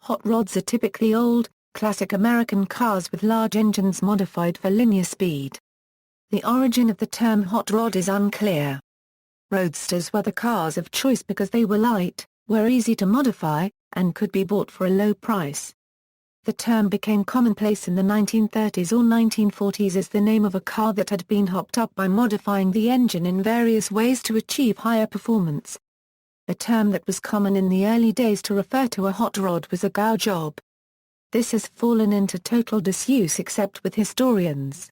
Hot rods are typically old, classic American cars with large engines modified for linear speed. The origin of the term hot rod is unclear. Roadsters were the cars of choice because they were light, were easy to modify, and could be bought for a low price. The term became commonplace in the 1930s or 1940s as the name of a car that had been hopped up by modifying the engine in various ways to achieve higher performance. A term that was common in the early days to refer to a hot rod was a go job. This has fallen into total disuse except with historians.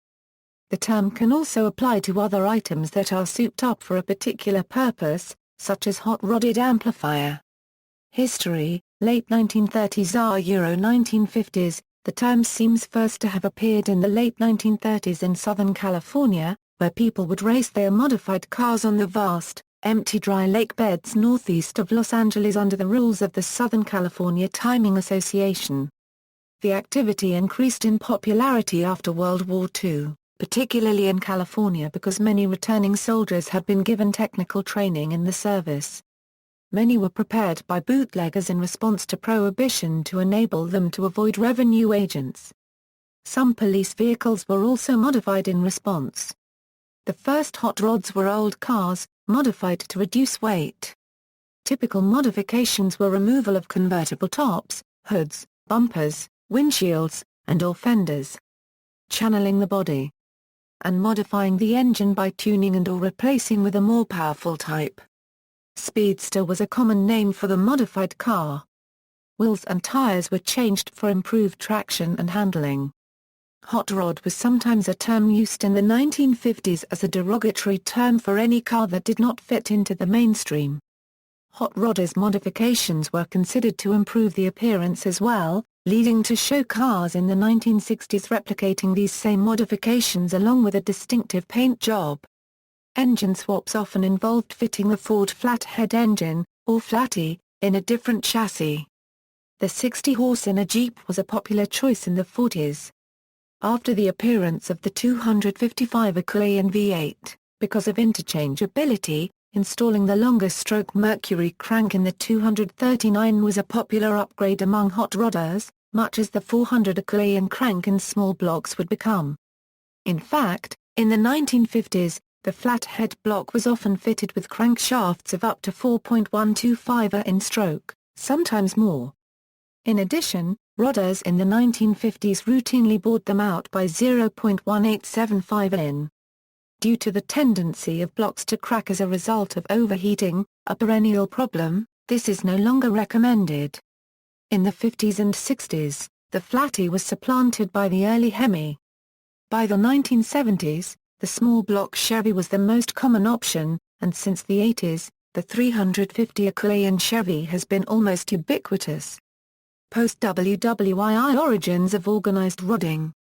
The term can also apply to other items that are souped up for a particular purpose, such as hot-rodded amplifier. History, late 1930s or Euro 1950s, the term seems first to have appeared in the late 1930s in Southern California, where people would race their modified cars on the vast, empty dry lake beds northeast of Los Angeles under the rules of the Southern California Timing Association. The activity increased in popularity after World War II, particularly in California because many returning soldiers had been given technical training in the service. Many were prepared by bootleggers in response to prohibition to enable them to avoid revenue agents. Some police vehicles were also modified in response. The first hot rods were old cars, modified to reduce weight. Typical modifications were removal of convertible tops, hoods, bumpers, windshields, and/or fenders. Channeling the body. And modifying the engine by tuning and/or replacing with a more powerful type. Speedster was a common name for the modified car. Wheels and tires were changed for improved traction and handling. Hot rod was sometimes a term used in the 1950s as a derogatory term for any car that did not fit into the mainstream. Hot rodders' modifications were considered to improve the appearance as well, leading to show cars in the 1960s replicating these same modifications along with a distinctive paint job. Engine swaps often involved fitting the Ford flathead engine, or flatty, in a different chassis. The 60-horse in a Jeep was a popular choice in the 40s. After the appearance of the 255 Acclaim V8, because of interchangeability, installing the longer-stroke Mercury crank in the 239 was a popular upgrade among hot rodders, much as the 400 Acclaim crank in small blocks would become. In fact, in the 1950s, the flathead block was often fitted with crankshafts of up to 4.125 in stroke, sometimes more. In addition, rodders in the 1950s routinely bored them out by 0.1875 in. Due to the tendency of blocks to crack as a result of overheating, a perennial problem, this is no longer recommended. In the 50s and 60s, the flatty was supplanted by the early Hemi. By the 1970s, the small block Chevy was the most common option, and since the 80s, the 350 Acclaim Chevy has been almost ubiquitous. Post-WWII origins of organized rodding.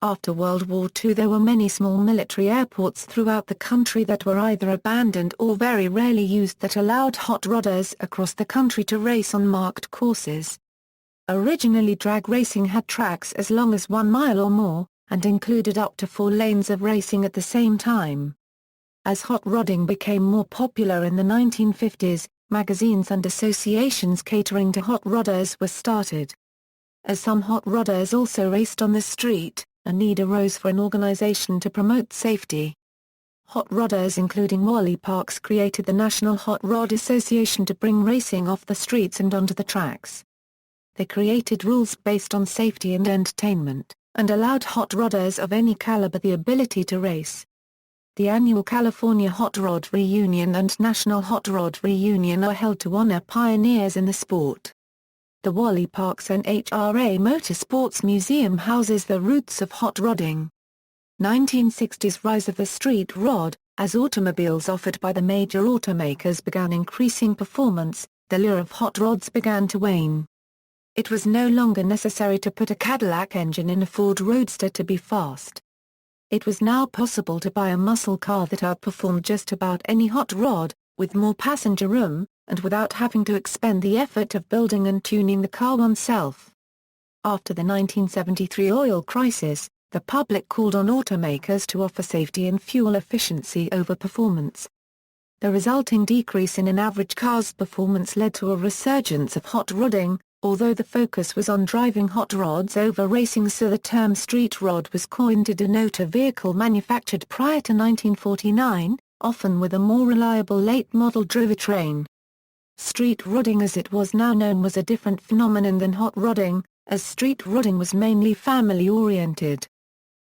After World War II there were many small military airports throughout the country that were either abandoned or very rarely used that allowed hot rodders across the country to race on marked courses. Originally drag racing had tracks as long as 1 mile or more, and included up to 4 lanes of racing at the same time. As hot rodding became more popular in the 1950s, magazines and associations catering to hot rodders were started. As some hot rodders also raced on the street, a need arose for an organization to promote safety. Hot rodders including Wally Parks created the National Hot Rod Association to bring racing off the streets and onto the tracks. They created rules based on safety and entertainment, and allowed hot rodders of any caliber the ability to race. The annual California Hot Rod Reunion and National Hot Rod Reunion are held to honor pioneers in the sport. The Wally Parks NHRA Motorsports Museum houses the roots of hot rodding. 1960s rise of the street rod, as automobiles offered by the major automakers began increasing performance, the lure of hot rods began to wane. It was no longer necessary to put a Cadillac engine in a Ford Roadster to be fast. It was now possible to buy a muscle car that outperformed just about any hot rod, with more passenger room, and without having to expend the effort of building and tuning the car oneself. After the 1973 oil crisis, the public called on automakers to offer safety and fuel efficiency over performance. The resulting decrease in an average car's performance led to a resurgence of hot rodding, although the focus was on driving hot rods over racing, so the term street rod was coined to denote a vehicle manufactured prior to 1949, often with a more reliable late-model drivetrain. Street rodding as it was now known was a different phenomenon than hot rodding, as street rodding was mainly family-oriented.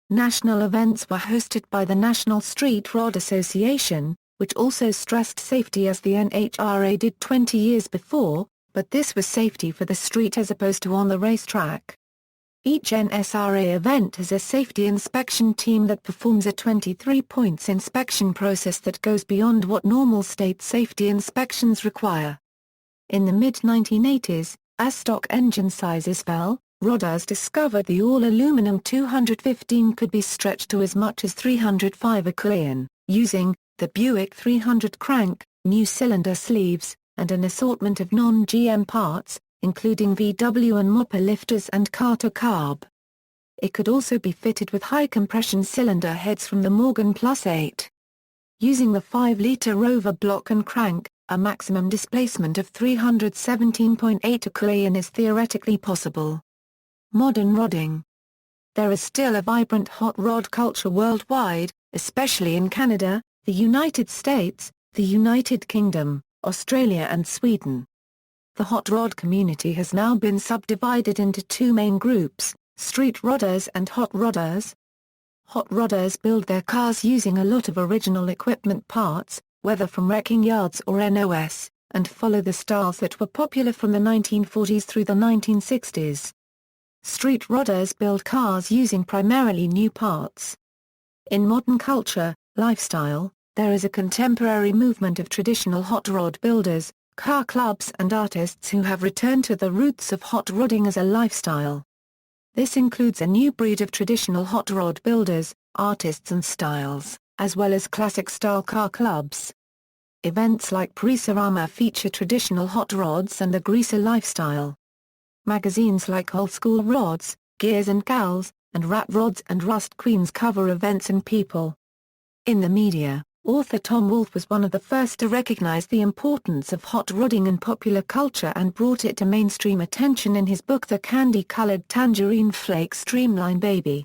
National events were hosted by the National Street Rod Association, which also stressed safety as the NHRA did 20 years before, but this was safety for the street as opposed to on the racetrack. Each NSRA event has a safety inspection team that performs a 23-points inspection process that goes beyond what normal state safety inspections require. In the mid-1980s, as stock engine sizes fell, Roadsters discovered the all-aluminum 215 could be stretched to as much as 305 unclear, using the Buick 300 crank, new cylinder sleeves, and an assortment of non-GM parts, including VW and Mopper lifters and Carter carb. It could also be fitted with high-compression cylinder heads from the Morgan Plus 8. Using the 5-liter Rover block and crank, a maximum displacement of 317.8 unclear is theoretically possible. Modern rodding. There is still a vibrant hot rod culture worldwide, especially in Canada, the United States, the United Kingdom, Australia and Sweden. The hot rod community has now been subdivided into two main groups, street rodders and hot rodders. Hot rodders build their cars using a lot of original equipment parts, whether from wrecking yards or NOS, and follow the styles that were popular from the 1940s through the 1960s. Street rodders build cars using primarily new parts. In modern culture, lifestyle, there is a contemporary movement of traditional hot rod builders, car clubs and artists who have returned to the roots of hot rodding as a lifestyle. This includes a new breed of traditional hot rod builders, artists and styles, as well as classic-style car clubs. Events like Greaserama feature traditional hot rods and the greaser lifestyle. Magazines like Old School Rods, Gears and Gals, and Rat Rods and Rust Queens cover events and people. In the media, author Tom Wolfe was one of the first to recognize the importance of hot rodding in popular culture and brought it to mainstream attention in his book The Candy-Colored Tangerine Flake Streamline Baby.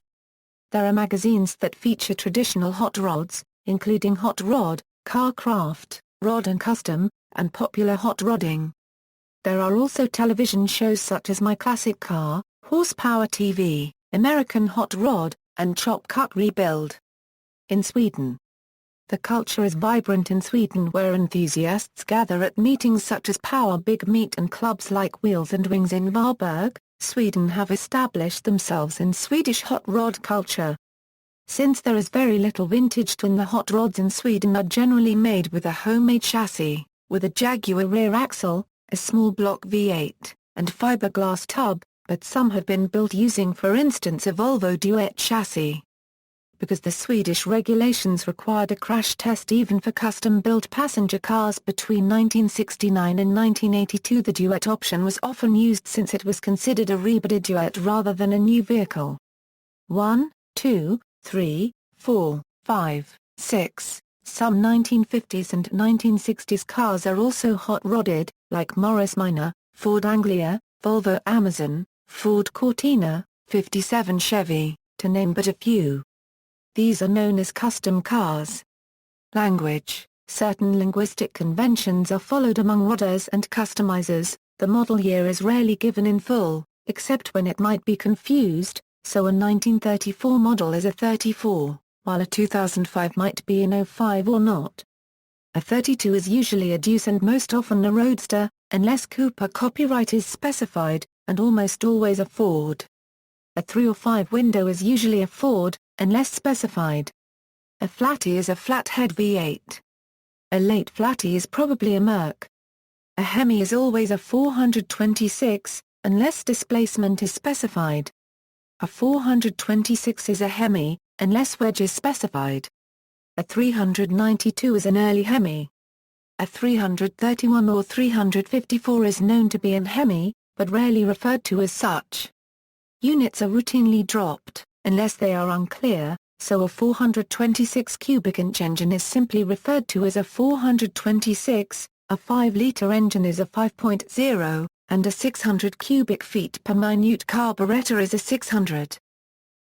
There are magazines that feature traditional hot rods, including Hot Rod, Car Craft, Rod and Custom, and popular hot rodding. There are also television shows such as My Classic Car, Horsepower TV, American Hot Rod, and Chop Cut Rebuild. In Sweden. The culture is vibrant in Sweden, where enthusiasts gather at meetings such as Power Big Meet, and clubs like Wheels and Wings in Varberg, Sweden have established themselves in Swedish hot rod culture. Since there is very little vintage twin, the hot rods in Sweden are generally made with a homemade chassis, with a Jaguar rear axle, a small block V8, and fiberglass tub, but some have been built using, for instance, a Volvo Duet chassis. Because the Swedish regulations required a crash test even for custom-built passenger cars between 1969 and 1982, the Duet option was often used since it was considered a rebodied Duet rather than a new vehicle. 1, 2, 3, 4, 5, 6. Some 1950s and 1960s cars are also hot rodded, like Morris Minor, Ford Anglia, Volvo Amazon, Ford Cortina, 57 Chevy, to name but a few. These are known as custom cars. Language. Certain linguistic conventions are followed among rodders and customizers. The model year is rarely given in full, except when it might be confused, so a 1934 model is a 34, while a 2005 might be an 05 or not. A 32 is usually a Deuce and most often a Roadster, unless Cooper copyright is specified, and almost always a Ford. A 3 or 5 window is usually a Ford, unless specified. A flatty is a flathead V8. A late flatty is probably a Merc. A Hemi is always a 426, unless displacement is specified. A 426 is a Hemi, unless wedge is specified. A 392 is an early Hemi. A 331 or 354 is known to be an Hemi, but rarely referred to as such. Units are routinely dropped, unless they are unclear, so a 426 cubic inch engine is simply referred to as a 426, a 5-liter engine is a 5.0, and a 600 cubic feet per minute carburetor is a 600.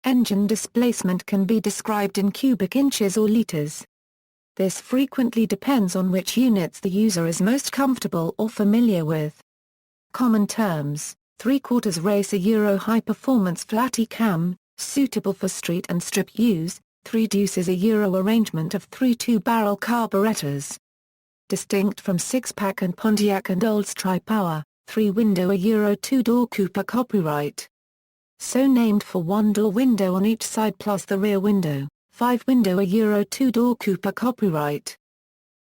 Engine displacement can be described in cubic inches or liters. This frequently depends on which units the user is most comfortable or familiar with. Common terms: 3/4 racer Euro high-performance flatty cam, suitable for street and strip use. 3 deuce is a Euro arrangement of 3 two-barrel carburetors. Distinct from 6-pack and Pontiac and Olds Tri-Power, 3-window a Euro 2-door Cooper copyright. So named for 1-door window on each side plus the rear window. 5-window a Euro 2-door Cooper copyright.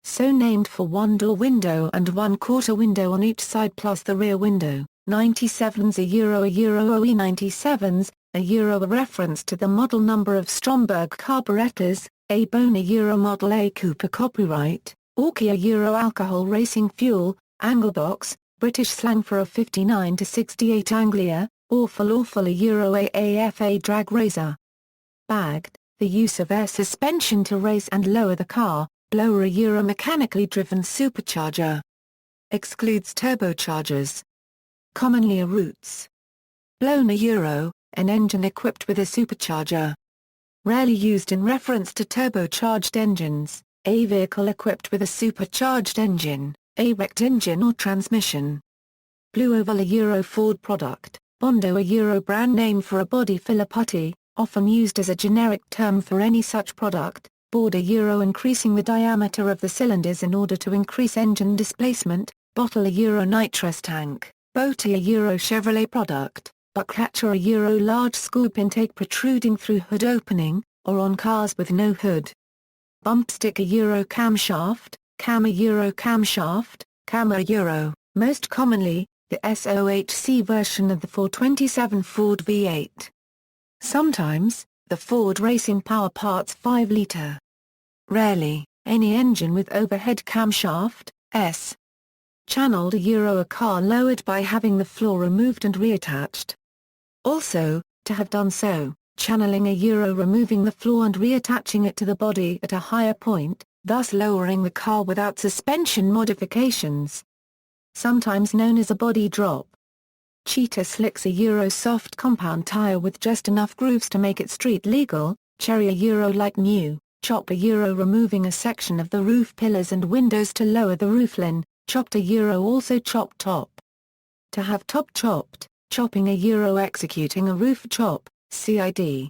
So named for 1-door window and 1/4 window on each side plus the rear window. 97s a Euro OE 97s, a Euro a reference to the model number of Stromberg carburetors. A-Bone a Euro Model A Cooper copyright. Orky a Euro alcohol racing fuel. Anglebox, British slang for a 59 to 68 Anglia. Awful a Euro AAFA drag racer. Bagged, the use of air suspension to raise and lower the car. Blower a Euro mechanically driven supercharger. Excludes turbochargers. Commonly a Roots. Blown a Euro, an engine equipped with a supercharger. Rarely used in reference to turbocharged engines, a vehicle equipped with a supercharged engine, a wrecked engine or transmission. Blue Oval a Euro Ford product. Bondo a Euro brand name for a body filler putty, often used as a generic term for any such product. Board a Euro increasing the diameter of the cylinders in order to increase engine displacement. Bottle a Euro nitrous tank. Boaty a Euro Chevrolet product. Buckcatcher a Euro large scoop intake protruding through hood opening, or on cars with no hood. Bump stick a Euro camshaft. Cam a Euro camshaft. Cam a Euro, most commonly, the SOHC version of the 427 Ford V8. Sometimes, the Ford Racing Power Parts 5-liter. Rarely, any engine with overhead camshaft, S. Channeled a Euro a car lowered by having the floor removed and reattached. Also, to have done so, channeling a Euro removing the floor and reattaching it to the body at a higher point, thus lowering the car without suspension modifications. Sometimes known as a body drop. Cheetah slicks a Euro soft compound tire with just enough grooves to make it street legal. Cherry a Euro like new. Chop a Euro removing a section of the roof pillars and windows to lower the roofline. Chopped a Euro also chop top. To have top chopped, chopping a Euro executing a roof chop, CID.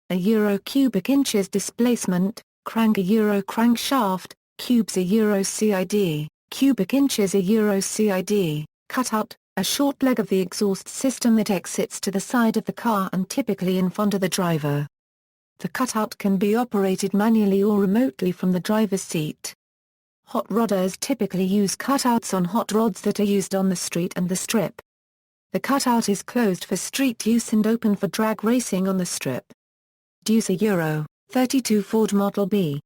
A Euro cubic inches displacement, crank a Euro crankshaft, cubes a Euro CID, cubic inches a Euro CID, cutout, a short leg of the exhaust system that exits to the side of the car and typically in front of the driver. The cutout can be operated manually or remotely from the driver's seat. Hot rodders typically use cutouts on hot rods that are used on the street and the strip. The cutout is closed for street use and open for drag racing on the strip. Deuce a Euro, 32 Ford Model B.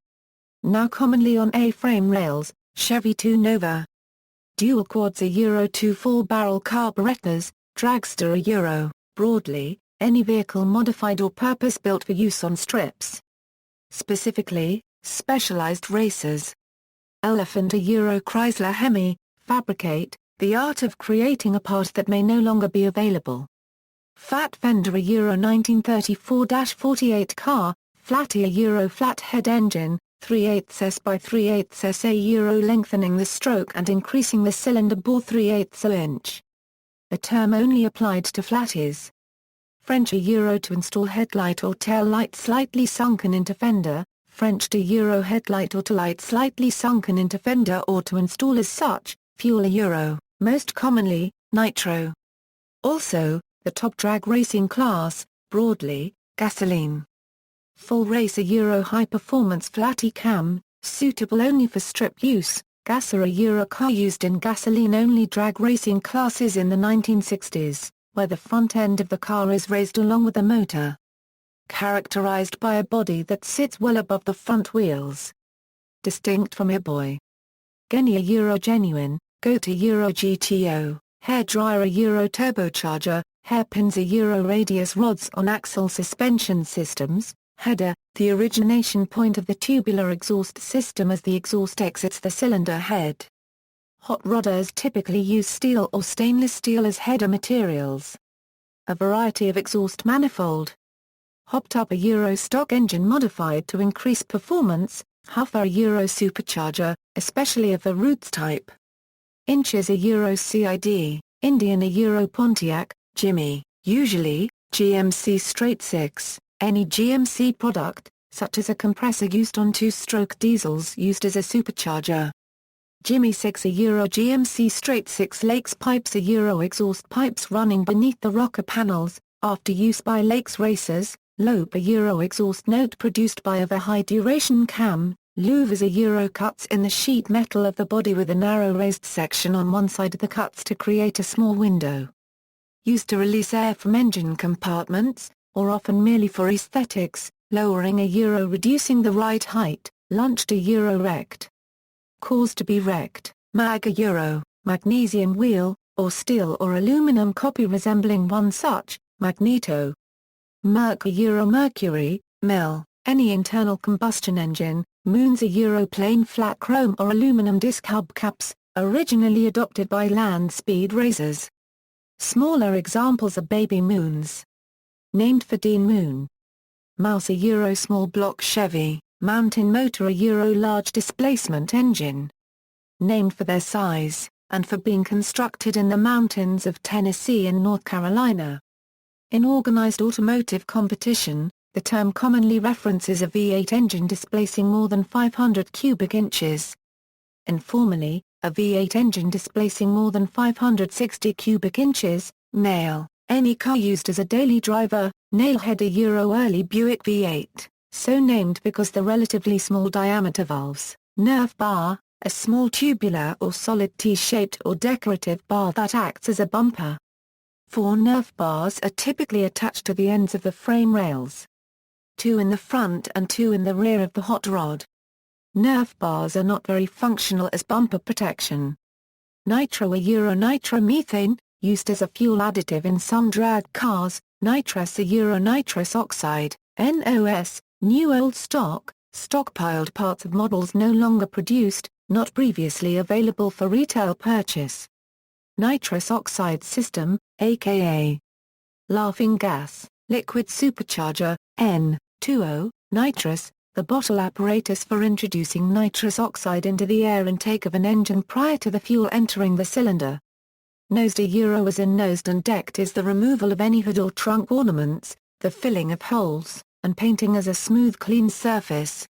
Now commonly on A-frame rails, Chevy 2 Nova. Dual quads a Euro 2 4-barrel carburetors, dragster a Euro, broadly, any vehicle modified or purpose-built for use on strips. Specifically, specialized racers. Elephant a Euro Chrysler Hemi, fabricate, the art of creating a part that may no longer be available. Fat Fender a Euro 1934-48 car, Flatty a Euro flathead engine, 3/8s by 3/8s a Euro lengthening the stroke and increasing the cylinder bore 3/8 inch. A term only applied to flatties. French a Euro to install headlight or tail light slightly sunken into fender, French to Euro headlight or to light slightly sunken into fender or to install as such, fuel a Euro, most commonly, nitro. Also, the top drag racing class, broadly, gasoline. Full race a Euro high-performance flatty cam, suitable only for strip use, gasser a Euro car used in gasoline-only drag racing classes in the 1960s, where the front end of the car is raised along with the motor. Characterized by a body that sits well above the front wheels. Distinct from a boy. Genny a Euro genuine, goat a Euro GTO, hairdryer a Euro turbocharger, hairpins a Euro radius rods on axle suspension systems, header, the origination point of the tubular exhaust system as the exhaust exits the cylinder head. Hot rodders typically use steel or stainless steel as header materials. A variety of exhaust manifold. Hopped up a Euro stock engine modified to increase performance, Huffer a Euro supercharger, especially of the Roots type. Inches a Euro CID, Indian a Euro Pontiac, Jimmy, usually, GMC straight 6, any GMC product, such as a compressor used on two-stroke diesels used as a supercharger. Jimmy 6 a Euro GMC straight 6 Lakes pipes a Euro exhaust pipes running beneath the rocker panels, after use by Lakes racers. Lope a Euro exhaust note produced by a high-duration cam. Louvers a Euro cuts in the sheet metal of the body with a narrow raised section on one side of the cuts to create a small window. Used to release air from engine compartments, or often merely for aesthetics, lowering a Euro reducing the ride height, launched a Euro wrecked. Caused to be wrecked, mag a Euro, magnesium wheel, or steel or aluminum copy resembling one such, magneto. Merc a Euro mercury, mill, any internal combustion engine. Moons a Euro plain flat chrome or aluminum disc hubcaps, originally adopted by land speed racers. Smaller examples are baby moons. Named for Dean Moon. Mouse a Euro small block Chevy, mountain motor a Euro large displacement engine. Named for their size, and for being constructed in the mountains of Tennessee and North Carolina. In organized automotive competition, the term commonly references a V8 engine displacing more than 500 cubic inches. Informally, a V8 engine displacing more than 560 cubic inches, nail, any car used as a daily driver, nailhead a Euro early Buick V8, so named because the relatively small diameter valves, nerf bar, a small tubular or solid T-shaped or decorative bar that acts as a bumper. 4 nerf bars are typically attached to the ends of the frame rails. 2 in the front and 2 in the rear of the hot rod. Nerf bars are not very functional as bumper protection. Nitro a Euro nitromethane, used as a fuel additive in some drag cars. Nitrous a Euro nitrous oxide, NOS, new old stock, stockpiled parts of models no longer produced, not previously available for retail purchase. Nitrous oxide system, aka laughing gas, liquid supercharger, N2O, nitrous, the bottle apparatus for introducing nitrous oxide into the air intake of an engine prior to the fuel entering the cylinder. Nosed a Euro as in nosed and decked is the removal of any hood or trunk ornaments, the filling of holes, and painting as a smooth clean surface.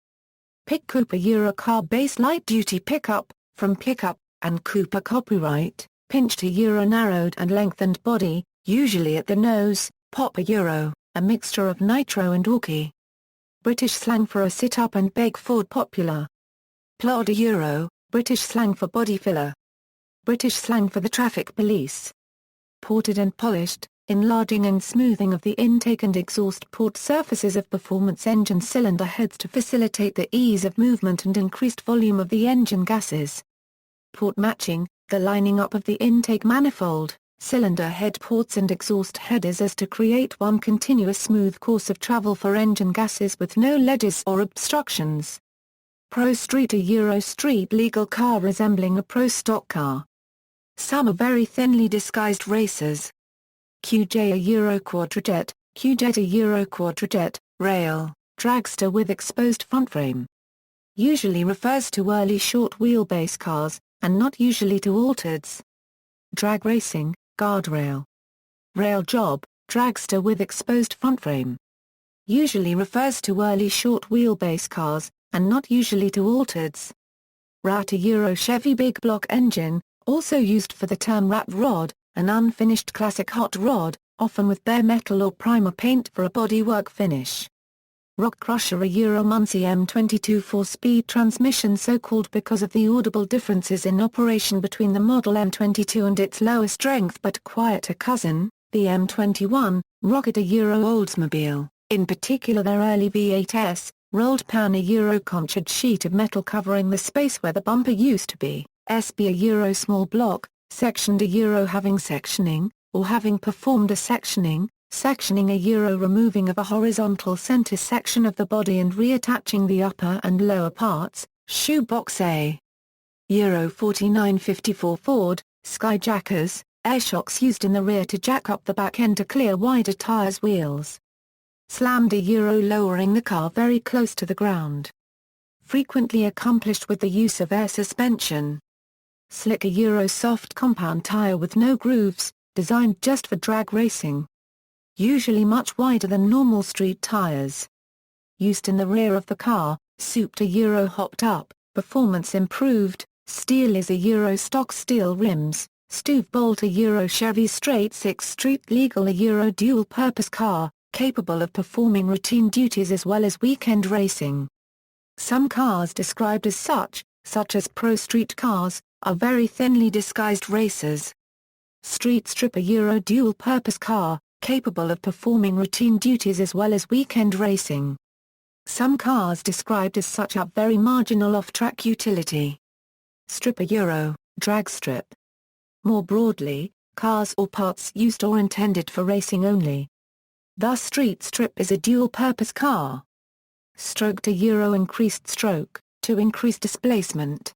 Pick coupe a Euro car-based light-duty pickup, from pickup, and Cooper copyright, pinched a Euro narrowed and lengthened body, usually at the nose. Pop a Euro, a mixture of nitro and orky. British slang for a sit-up and bake Ford popular. Plod a Euro, British slang for body filler. British slang for the traffic police. Ported and polished, enlarging and smoothing of the intake and exhaust port surfaces of performance engine cylinder heads to facilitate the ease of movement and increased volume of the engine gases. Port matching, the lining up of the intake manifold, cylinder head ports and exhaust headers as to create one continuous smooth course of travel for engine gases with no ledges or obstructions. Pro Street a Euro street legal car resembling a pro stock car. Some are very thinly disguised racers. QJ a Euro quadrajet, QJet a Euro quadrajet, rail, dragster with exposed front frame. Usually refers to early short wheelbase cars, and not usually to altereds. Drag racing, guardrail. Rail job, dragster with exposed front frame. Usually refers to early short wheelbase cars, and not usually to altereds. Rat a Euro Chevy big block engine, also used for the term rat rod, an unfinished classic hot rod, often with bare metal or primer paint for a bodywork finish. Rock Crusher a Euro Muncie M22 4-speed transmission, so called because of the audible differences in operation between the model M22 and its lower strength but quieter cousin, the M21. Rocket a Euro Oldsmobile, in particular their early V8s, rolled pan a Euro conchured sheet of metal covering the space where the bumper used to be. SB a Euro small block, sectioned a Euro having sectioning, or having performed a sectioning. Sectioning a Euro removing of a horizontal center section of the body and reattaching the upper and lower parts. Shoebox A. Euro 4954 Ford, skyjackers, air shocks used in the rear to jack up the back end to clear wider tires wheels. Slammed a Euro lowering the car very close to the ground. Frequently accomplished with the use of air suspension. Slick a Euro soft compound tire with no grooves, designed just for drag racing. Usually much wider than normal street tires. Used in the rear of the car, souped a Euro hopped up, performance improved, steel is a Euro stock steel rims, Stouv bolt a Euro Chevy straight 6 street legal a Euro dual-purpose car, capable of performing routine duties as well as weekend racing. Some cars described as such as pro street cars, are very thinly disguised racers. Street strip a Euro dual-purpose car, capable of performing routine duties as well as weekend racing. Some cars described as such have very marginal off-track utility. Strip a Euro, drag strip. More broadly, cars or parts used or intended for racing only. Thus street strip is a dual-purpose car. Stroked a Euro increased stroke, to increase displacement.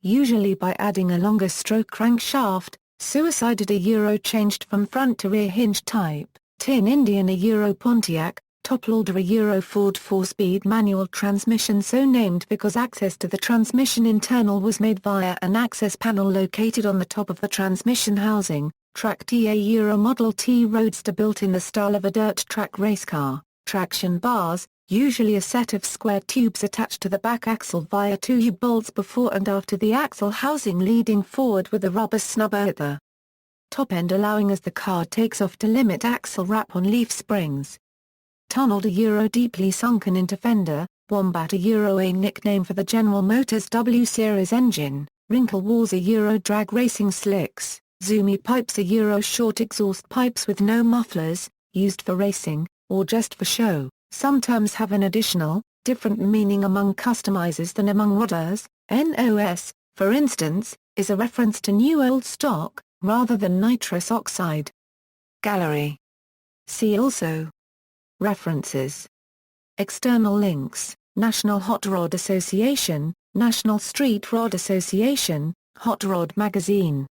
Usually by adding a longer stroke crankshaft, suicided a Euro changed from front to rear hinge type, Tin Indian a Euro Pontiac, toploader a Euro Ford 4-speed manual transmission so named because access to the transmission internal was made via an access panel located on the top of the transmission housing, Track T a Euro Model T Roadster built in the style of a dirt track race car, traction bars, usually a set of square tubes attached to the back axle via 2 U-bolts before and after the axle housing leading forward with a rubber snubber at the top end allowing as the car takes off to limit axle wrap on leaf springs. Tunneled a Euro deeply sunken into fender, Wombat a Euro a nickname for the General Motors W Series engine, Wrinkle walls a Euro drag racing slicks, Zoomy pipes a Euro short exhaust pipes with no mufflers, used for racing, or just for show. Some terms have an additional, different meaning among customizers than among rodders. NOS, for instance, is a reference to new old stock, rather than nitrous oxide. Gallery. See also. References. External links, National Hot Rod Association, National Street Rod Association, Hot Rod Magazine.